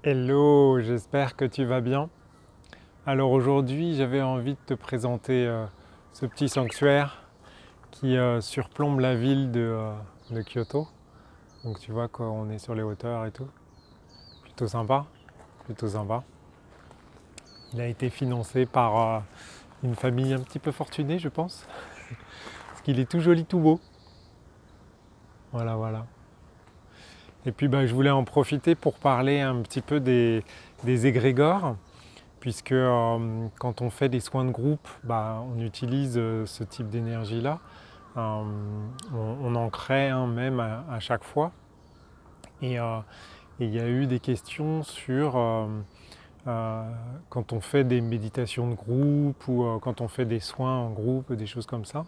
Hello, j'espère que tu vas bien. Alors aujourd'hui, j'avais envie de te présenter ce petit sanctuaire qui surplombe la ville de Kyoto. Donc tu vois qu'on est sur les hauteurs et tout. Plutôt sympa, plutôt sympa. Il a été financé par une famille un petit peu fortunée, je pense, parce qu'il est tout joli, tout beau. Voilà, voilà. Et puis je voulais en profiter pour parler un petit peu des égrégores. Puisque quand on fait des soins de groupe, on utilise ce type d'énergie-là. Euh, on en crée un même à chaque fois. Et il y a eu des questions sur quand on fait des méditations de groupe ou quand on fait des soins en groupe, des choses comme ça.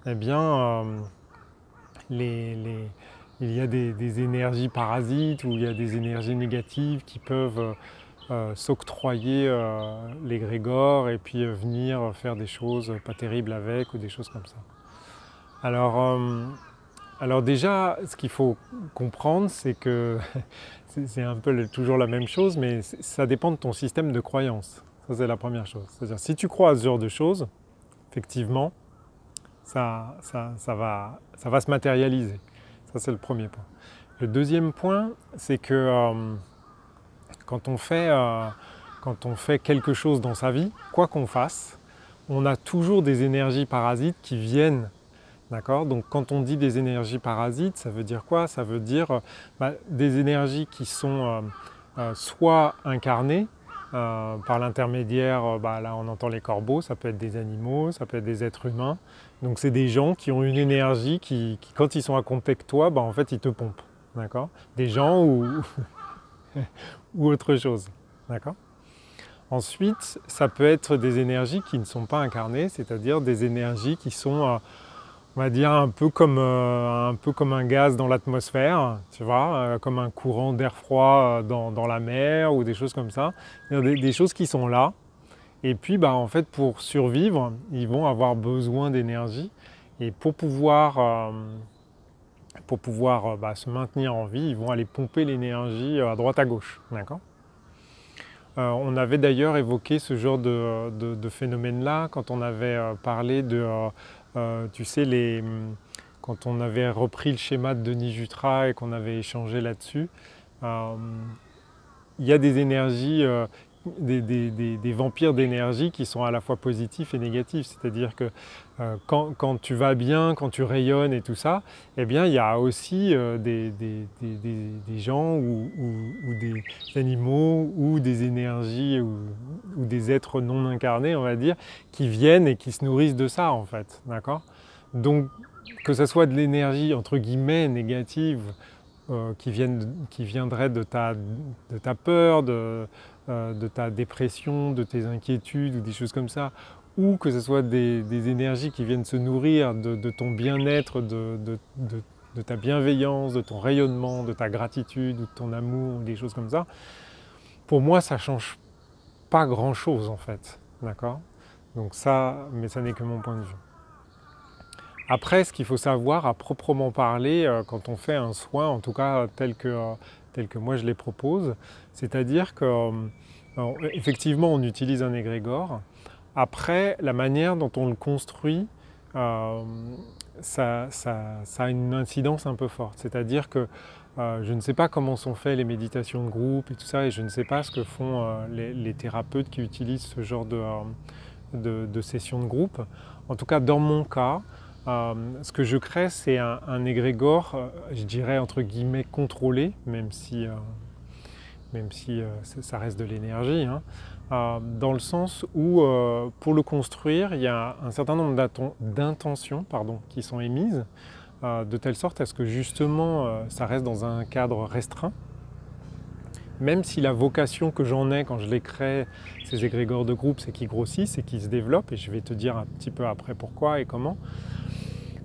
Eh bien, les, les- il y a des énergies parasites ou il y a des énergies négatives qui peuvent s'octroyer l'égrégore et puis venir faire des choses pas terribles avec ou des choses comme ça. Alors, euh, alors déjà, ce qu'il faut comprendre, c'est que c'est un peu toujours la même chose, mais ça dépend de ton système de croyance. Ça, c'est la première chose. C'est-à-dire, si tu crois à ce genre de choses, effectivement, ça va se matérialiser. Ça, c'est le premier point. Le deuxième point, c'est que quand on fait, euh, quand on fait quelque chose dans sa vie, quoi qu'on fasse, on a toujours des énergies parasites qui viennent. D'accord. Donc quand on dit des énergies parasites, ça veut dire quoi? Ça veut dire des énergies qui sont soit incarnées par l'intermédiaire, là on entend les corbeaux, ça peut être des animaux, ça peut être des êtres humains. Donc c'est des gens qui ont une énergie qui, quand ils sont à contact avec toi, en fait ils te pompent. D'accord. Des gens ou autre chose. D'accord. Ensuite, ça peut être des énergies qui ne sont pas incarnées, c'est-à-dire des énergies qui sont, on va dire, un peu comme un gaz dans l'atmosphère, tu vois, comme un courant d'air froid dans la mer ou des choses comme ça. Des choses qui sont là. Et puis, en fait, pour survivre, ils vont avoir besoin d'énergie. Et pour pouvoir se maintenir en vie, ils vont aller pomper l'énergie à droite à gauche. D'accord. On avait d'ailleurs évoqué ce genre de phénomène-là quand on avait parlé de, tu sais, quand on avait repris le schéma de Denis Jutras et qu'on avait échangé là-dessus. Euh, il y a des énergies, des vampires d'énergie qui sont à la fois positifs et négatifs. C'est-à-dire que quand tu vas bien, quand tu rayonnes et tout ça, eh bien, il y a aussi des gens ou des animaux ou des énergies ou des êtres non incarnés, on va dire, qui viennent et qui se nourrissent de ça, en fait. D'accord. Donc, que ce soit de l'énergie, entre guillemets, négative, qui viendrait de ta peur, de ta dépression, de tes inquiétudes ou des choses comme ça, ou que ce soit des énergies qui viennent se nourrir de ton bien-être, de ta bienveillance, de ton rayonnement, de ta gratitude ou de ton amour, ou des choses comme ça, pour moi ça change pas grand-chose en fait. D'accord. Donc ça, mais ça n'est que mon point de vue. Après, ce qu'il faut savoir à proprement parler, quand on fait un soin, en tout cas tel que moi je les propose, c'est-à-dire qu'effectivement on utilise un égrégore. Après, la manière dont on le construit, euh, ça a une incidence un peu forte. C'est-à-dire que je ne sais pas comment sont faites les méditations de groupe et tout ça, et je ne sais pas ce que font les thérapeutes qui utilisent ce genre de sessions de groupe. En tout cas, dans mon cas, ce que je crée, c'est un égrégore, je dirais entre guillemets contrôlé, même si ça reste de l'énergie, hein, dans le sens où pour le construire, il y a un certain nombre d'intentions qui sont émises, de telle sorte à ce que justement ça reste dans un cadre restreint, même si la vocation que j'en ai quand je les crée, ces égrégores de groupe, c'est qu'ils grossissent et qu'ils se développent, et je vais te dire un petit peu après pourquoi et comment.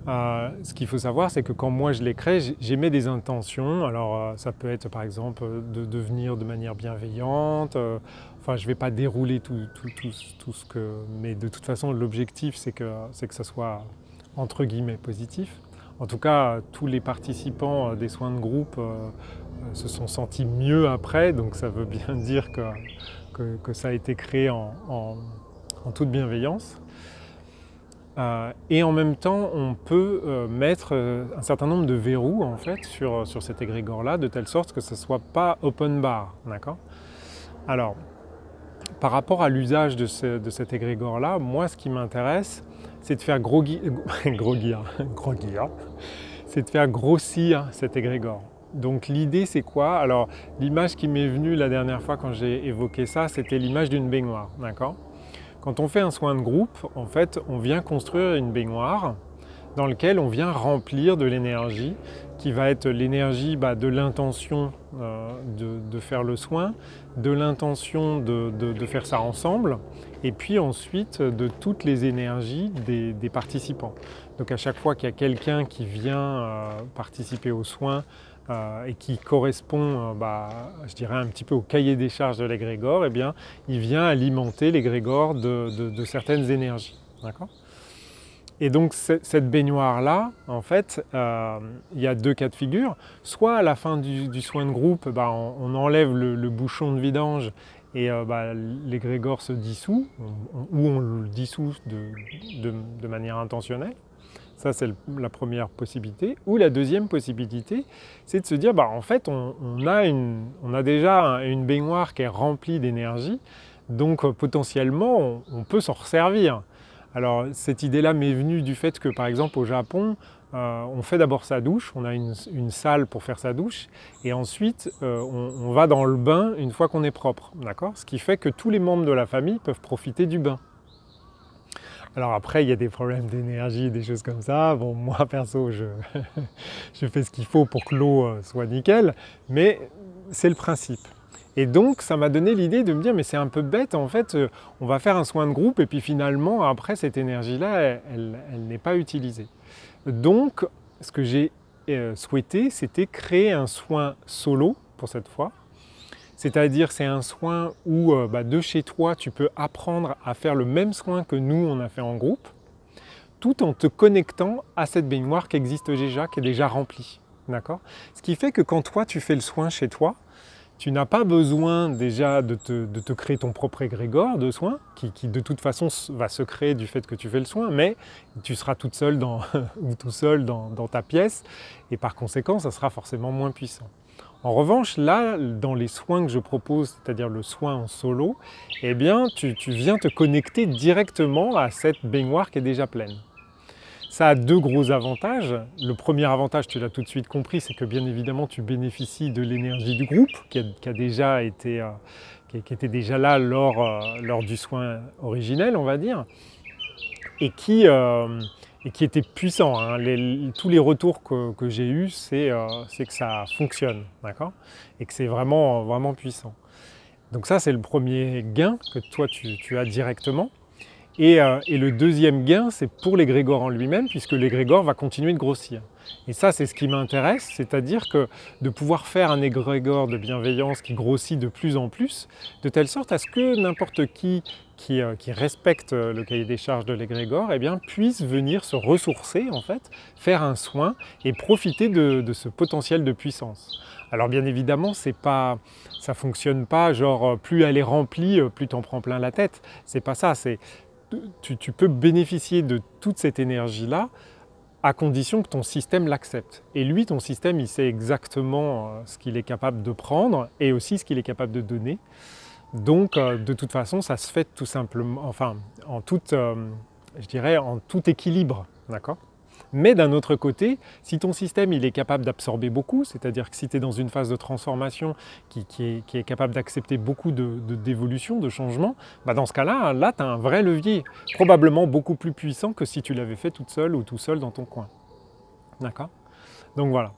Ce qu'il faut savoir, c'est que quand moi je les crée, j'émets des intentions. Alors ça peut être par exemple de devenir de manière bienveillante. Enfin, je ne vais pas dérouler tout ce que... Mais de toute façon, l'objectif, c'est que ça soit entre guillemets positif. En tout cas, tous les participants des soins de groupe se sont sentis mieux après, donc ça veut bien dire que ça a été créé en toute bienveillance. Et en même temps, on peut mettre un certain nombre de verrous en fait sur cet égrégore-là, de telle sorte que ce ne soit pas open bar, d'accord? Alors, par rapport à l'usage de cet égrégore-là, moi, ce qui m'intéresse, c'est de faire c'est de faire grossir cet égrégore. Donc l'idée, c'est quoi? Alors, l'image qui m'est venue la dernière fois quand j'ai évoqué ça, c'était l'image d'une baignoire, d'accord? Quand on fait un soin de groupe, en fait, on vient construire une baignoire dans laquelle on vient remplir de l'énergie qui va être l'énergie de l'intention de faire le soin, de l'intention de faire ça ensemble, et puis ensuite de toutes les énergies des participants. Donc à chaque fois qu'il y a quelqu'un qui vient participer aux soins et qui correspond, je dirais un petit peu au cahier des charges de l'égrégore, eh bien, il vient alimenter l'égrégore de certaines énergies. D'accord ? Et donc cette baignoire-là, en fait, il y a deux cas de figure. Soit à la fin du soin de groupe, on enlève le bouchon de vidange et l'égrégore se dissout, ou on le dissout de manière intentionnelle. Ça, c'est la première possibilité. Ou la deuxième possibilité, c'est de se dire, en fait, on a déjà une baignoire qui est remplie d'énergie, donc potentiellement, on peut s'en resservir. Alors cette idée-là m'est venue du fait que par exemple au Japon, on fait d'abord sa douche, on a une salle pour faire sa douche, et ensuite on va dans le bain une fois qu'on est propre, d'accord? Ce qui fait que tous les membres de la famille peuvent profiter du bain. Alors après, il y a des problèmes d'énergie, des choses comme ça. Bon, moi perso, je fais ce qu'il faut pour que l'eau soit nickel, mais c'est le principe. Et donc, ça m'a donné l'idée de me dire, mais c'est un peu bête, en fait, on va faire un soin de groupe et puis finalement, après, cette énergie-là, elle n'est pas utilisée. Donc, ce que j'ai souhaité, c'était créer un soin solo, pour cette fois. C'est-à-dire, c'est un soin où, de chez toi, tu peux apprendre à faire le même soin que nous, on a fait en groupe, tout en te connectant à cette baignoire qui existe déjà, qui est déjà remplie. D'accord ? Ce qui fait que quand toi, tu fais le soin chez toi, tu n'as pas besoin déjà de te créer ton propre égrégore de soins, qui de toute façon va se créer du fait que tu fais le soin, mais tu seras toute seule ou tout seul dans ta pièce, et par conséquent, ça sera forcément moins puissant. En revanche, là, dans les soins que je propose, c'est-à-dire le soin en solo, eh bien, tu viens te connecter directement à cette baignoire qui est déjà pleine. Ça a deux gros avantages. Le premier avantage, tu l'as tout de suite compris, c'est que bien évidemment tu bénéficies de l'énergie du groupe qui était déjà là lors du soin originel, on va dire, et qui était puissant. Hein. Tous les retours que j'ai eus, c'est que ça fonctionne, d'accord ? Et que c'est vraiment, vraiment puissant. Donc ça, c'est le premier gain que toi tu as directement. Et le deuxième gain, c'est pour l'égrégore en lui-même, puisque l'égrégore va continuer de grossir. Et ça, c'est ce qui m'intéresse, c'est-à-dire que de pouvoir faire un égrégore de bienveillance qui grossit de plus en plus, de telle sorte à ce que n'importe qui respecte le cahier des charges de l'égrégore, eh bien, puisse venir se ressourcer, en fait, faire un soin et profiter de ce potentiel de puissance. Alors bien évidemment, ça ne fonctionne pas, genre plus elle est remplie, plus t'en prends plein la tête. C'est pas ça, tu peux bénéficier de toute cette énergie-là à condition que ton système l'accepte. Et lui, ton système, il sait exactement ce qu'il est capable de prendre et aussi ce qu'il est capable de donner. Donc, de toute façon, ça se fait tout simplement, en tout équilibre, d'accord ? Mais d'un autre côté, si ton système il est capable d'absorber beaucoup, c'est-à-dire que si tu es dans une phase de transformation qui est capable d'accepter beaucoup d'évolutions, de changements, dans ce cas-là, tu as un vrai levier, probablement beaucoup plus puissant que si tu l'avais fait toute seule ou tout seul dans ton coin. D'accord ? Donc voilà.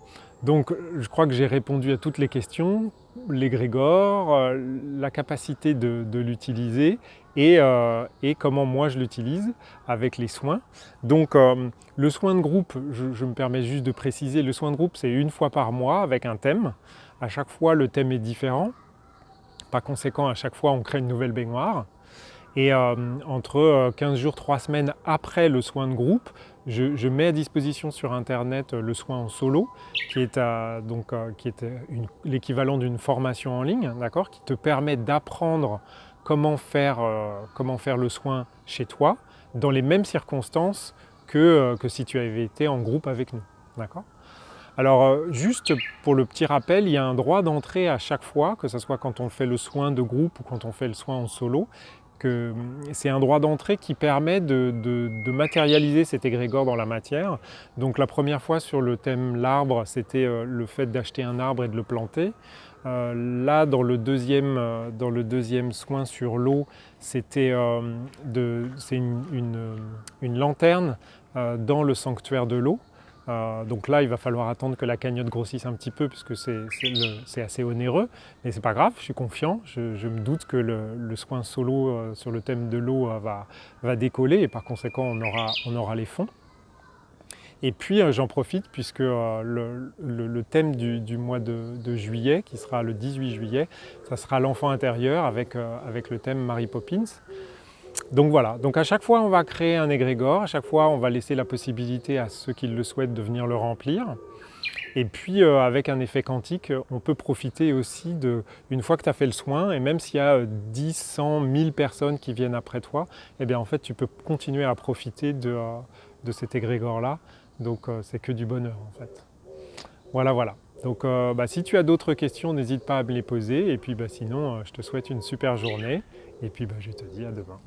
Donc je crois que j'ai répondu à toutes les questions, l'égrégore, la capacité de l'utiliser et comment moi je l'utilise avec les soins. Donc le soin de groupe, je me permets juste de préciser, le soin de groupe c'est une fois par mois avec un thème. À chaque fois le thème est différent. Par conséquent, à chaque fois on crée une nouvelle baignoire. Et entre 15 jours, 3 semaines après le soin de groupe, je mets à disposition sur Internet le soin en solo, qui est, l'équivalent d'une formation en ligne, d'accord, qui te permet d'apprendre comment faire le soin chez toi, dans les mêmes circonstances que si tu avais été en groupe avec nous. D'accord ? Alors, juste pour le petit rappel, il y a un droit d'entrée à chaque fois, que ce soit quand on fait le soin de groupe ou quand on fait le soin en solo. C'est un droit d'entrée qui permet de matérialiser cet égrégore dans la matière. Donc la première fois sur le thème l'arbre, c'était le fait d'acheter un arbre et de le planter. Là, dans le deuxième soin sur l'eau, c'est une lanterne dans le sanctuaire de l'eau. Donc là, il va falloir attendre que la cagnotte grossisse un petit peu puisque c'est assez onéreux, mais c'est pas grave, je suis confiant, je me doute que le soin solo sur le thème de l'eau va décoller et par conséquent on aura les fonds. Et puis j'en profite puisque le thème du mois de juillet, qui sera le 18 juillet, ça sera l'enfant intérieur avec le thème Mary Poppins. Donc voilà, donc à chaque fois on va créer un égrégore, à chaque fois on va laisser la possibilité à ceux qui le souhaitent de venir le remplir. Et puis avec un effet quantique, on peut profiter aussi une fois que tu as fait le soin, et même s'il y a 10, 100, 1000 personnes qui viennent après toi, eh bien en fait tu peux continuer à profiter de cet égrégore-là. Donc c'est que du bonheur en fait. Voilà, voilà. Donc si tu as d'autres questions, n'hésite pas à me les poser. Et puis sinon, je te souhaite une super journée. Et puis je te dis à demain.